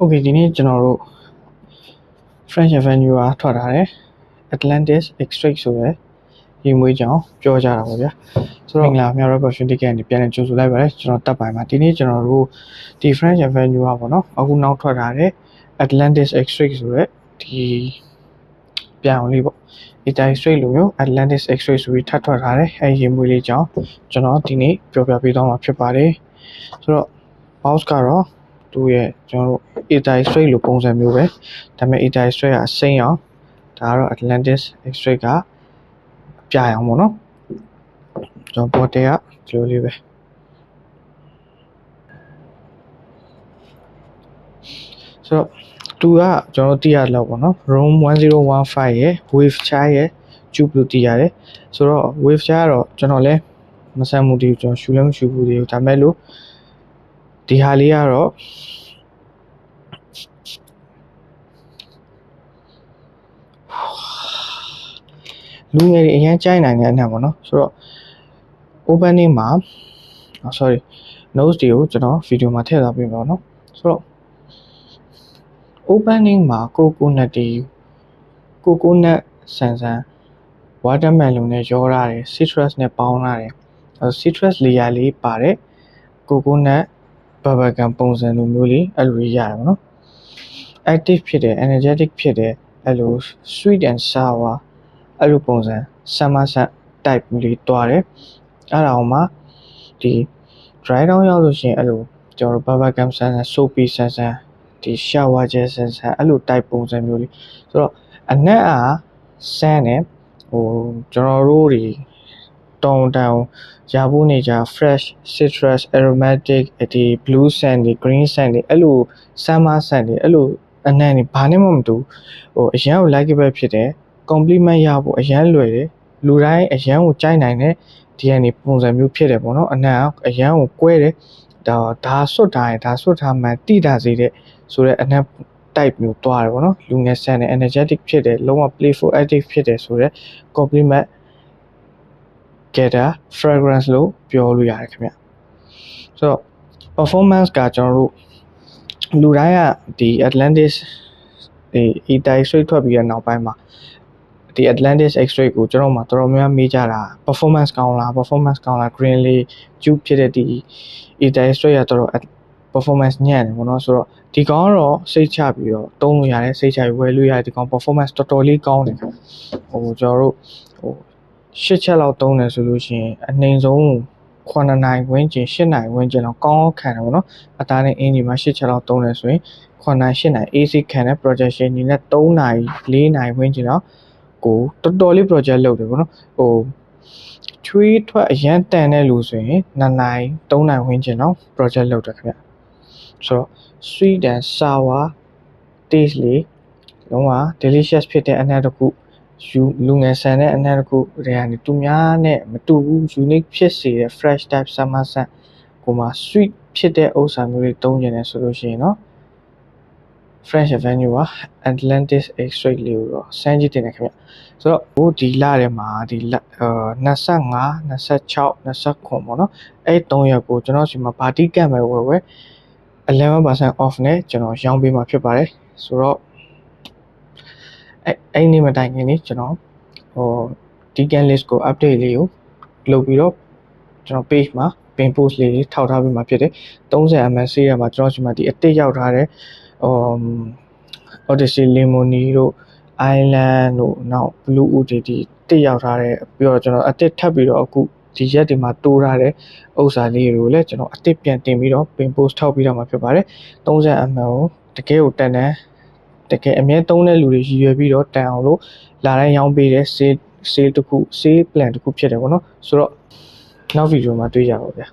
Okay ဒီနေ့ကျွန်တော်တို့ French Avenue ကထွက်ထားတယ် Atlantis Extract ဆိုတဲ့ရေမွေးကြောင်ပြောကြတာပေါ့ဗျာဆိုတော့မင်္ဂလာများ opportunity ကနေပြန်လည်ကြိုဆိုလိုက်ပါတယ်ကျွန်တော်တက်ပိုင်းမှာဒီနေ့ကျွန်တော်တို့ဒီ French Avenue ကပေါ့နော်အခုနောက်ထွက်ထားတဲ့ Atlantis Extract ဆိုတဲ့ဒီပြန်အောင်လေးပေါ့ Eta Extract လိုမျိုး Atlantis Extract ဆိုပြီးထပ်ထွက်ထားတယ်အဲရေမွေးလေးကြောင်ကျွန်တော်ဒီနေ့ပြောပြပေးသွားမှာဖြစ်ပါတယ်ဆိုတော့ box ကတော့သူ့ရဲ့ကျွန်တော်တို့ Eta Extract လိုပုံစံမျိုးပဲဒါပေမဲ့ Eta Extract ကအစိမ်းအောင်ဒါကတော့ Atlantis Extract ကပြရအောင်ပေါ့နော်ကျွန်တော်ပေါ်တဲ့ကဒီလိုလေးပဲဆိုတော့သူကကျွန်တော်တို့သိရလောက်ပေါ့နော် room 1015ရဲ့ wave char ရဲ့ tube လို့သိရတယ်ဆိုတော့ wave char ကတော့ကျွန်တော်လည်းမဆန်မှုတည်းကျွန်တော်ရှူလည်းမရှူဘူးတည်းဒါပေမဲ့လို့ဒီဟာလေးကတော့လူငယ်တွေအရင်ကြိုက်နိုင်တဲ့အနက်ပေါ့နော်ဆိုတော့ opening မှာ sorry nose တွေကိုကျွန်တော်ဗီဒီယိုမှာထည့်ထားပေးပါတော့ဆိုတော့ opening မှာcoconut ဆန်ဆန် watermelon နဲ့ရောထားတယ် citrus နဲ့ပေါင်းထားတယ် citrus layer လေးပါတယ် coconut bubblegum ပုံစံလိုမျိုးလေးအဲ့လိုရတယ်ပေါ့နော် active ဖြစ်တယ် energetic ဖြစ်တယ်အဲ့လို sweet and sour အဲ့လိုပုံစံ summer type လေးတွားတယ်အဲ့ဒါအောင်မှဒီ dry down ရောက်လို့ရှိရင်အဲ့လိုကျွန်တော်တို့ bubblegum ဆန်ဆန် soapy ဆန်ဆန်ဒီ shower gel ဆန်ဆန်အဲ့လို type ပုံစံမျိုးလေးဆိုတော့အနက်အားဆန်းတယ်ကျွန်တော်တို့တွေတောင်ရဖို့နေကြ fresh citrus aromatic ဒီ blue sand တွေ green sand တွေအဲ့လို summer sand တွေအဲ့လိုအနံ့တွေဘာနဲ့မှမတူအရန်ကို likeable ဖြစ်တယ် compliment ရဖို့အရန်လွယ်တယ်လူတိုင်းအရန်ကိုကြိုက်နိုင်တဲ့ DNA ပုံစံမျိုးဖြစ်တယ်ပေါ့နော်အနံ့အရန်ကိုကွဲတယ်ဒါဆွတ်ထားရင်ဒါဆွတ်ထားမှန်တိတာစေတဲ့ဆိုတော့အနံ့ type မျိုးတွားတယ်ပေါ့နော်လူငယ်ဆန်တယ် energetic ဖြစ်တယ်လုံးဝ playful active ဖြစ်တယ်ဆိုတော့ compliment getter fragrance လို့ပြောလို့ရတယ်ခင်ဗျဆိုတော့ performance ကကျွန်တော်တို့လူတိုင်းကဒီ Atlantis Eta Extract ထွက်ပြီးတဲ့နောက်ပိုင်းမှာဒီ Atlantis Extract ကိုကျွန်တော်မှတော်တော်များမေးကြတာ performance ကောင်းလား green လေး tube ဖြစ်တဲ့ဒီ Eta Extract ရတော့ performance ညံ့တယ်ပေါ့နော်ဆိုတော့ဒီကောင်ကတော့စိတ်ချပြီးတော့တုံးလို့ရတယ်စိတ်ချပြီးဝယ်လို့ရတယ်ဒီကောင် performance တော်တော်လေးကောင်းတယ်ကျွန်တော်တို့8ချက်လောက်တုံးတယ်ဆိုလို့ရှိရင်အနှိမ်ဆုံး9နိုင်ဝန်းကျင်10နိုင်ဝန်းကျင်လောက်ကောင်းခံတယ်ပေါ့နော်အသားနဲ့အင်ဂျင်မှာ8ချက်လောက်တုံးတယ်ဆိုရင်9နိုင်10နိုင် AC ခံတဲ့ projection ညီနဲ့3နိုင်4နိုင်ဝန်းကျင်လောက်ကိုတော်တော်လေး project လုပ်တယ်ပေါ့နော်ချွေးထွက်အရန်တန်တဲ့လူဆိုရင်2နိုင်3နိုင်ဝန်းကျင်လောက် project လုပ်တယ်ခင်ဗျဆိုတော့ sweet and sour taste လေးလုံးဝ delicious ဖြစ်တဲ့အနက်တစ်ခုလူငယ်ဆန်တဲ့အနက်တစ်ခုတွေကနေသူများနဲ့မတူဘူး unique ဖြစ်စေတဲ့ fresh type summer scent ကိုမှ sweet ဖြစ်တဲ့ဥစ္စာမျိုးတွေတုံးကျင်တယ်ဆိုလို့ရှိရင်နော် French Avenue က Atlantis Extract လေးကိုတော့စမ်းကြည့်တင်တယ်ခင်ဗျဆိုတော့ဒီလထဲမှာဒီ25 26 29ပေါ့နော်အဲ့3ရက်ကိုကျွန်တော်စီမှာ party camp ပဲဝယ် 11% off နဲ့ကျွန်တော်ရောင်းပေးမှာဖြစ်ပါတယ်ဆိုတော့အဲ့နေ့မတိုင်ခင်လေးကျွန်တော်ticket list ကို update လေးကိုလုပ်ပြီးတော့ကျွန်တော် page မှာ pin post လေးထောက်ထားပေးမှာဖြစ်တယ် 30ml ဆေးရမှာကျွန်တော်စီမှာဒီအတစ်ရောက်ထားတဲ့Odyssey Lemony တို့ Island တို့နောက် Blue Wood ဒီတစ်ရောက်ထားတဲ့ပြီးတော့ကျွန်တော်အတစ်ထပ်ပြီးတော့အခုဒီရက်ဒီမှာတိုးထားတဲ့ဥစ္စာလေးတွေကိုလည်းကျွန်တော်အတစ်ပြန်တင်ပြီးတော့ pin post ထောက်ပြီးတော့မှာဖြစ်ပါတယ် 30ml ကိုတကယ်ကိုတန်တယ်တကယ်အမြဲသုံးတဲ့လူတွေရည်ရွယ်ပြီးတော့တန်အောင်လို့လာတိုင်းရောင်းပေးတဲ့ sale တစ်ခု sale plan တစ်ခုဖြစ်တယ်ပေါ့နော်ဆိုတော့နောက်ဗီဒီယိုမှာတွေ့ကြပါဗျာ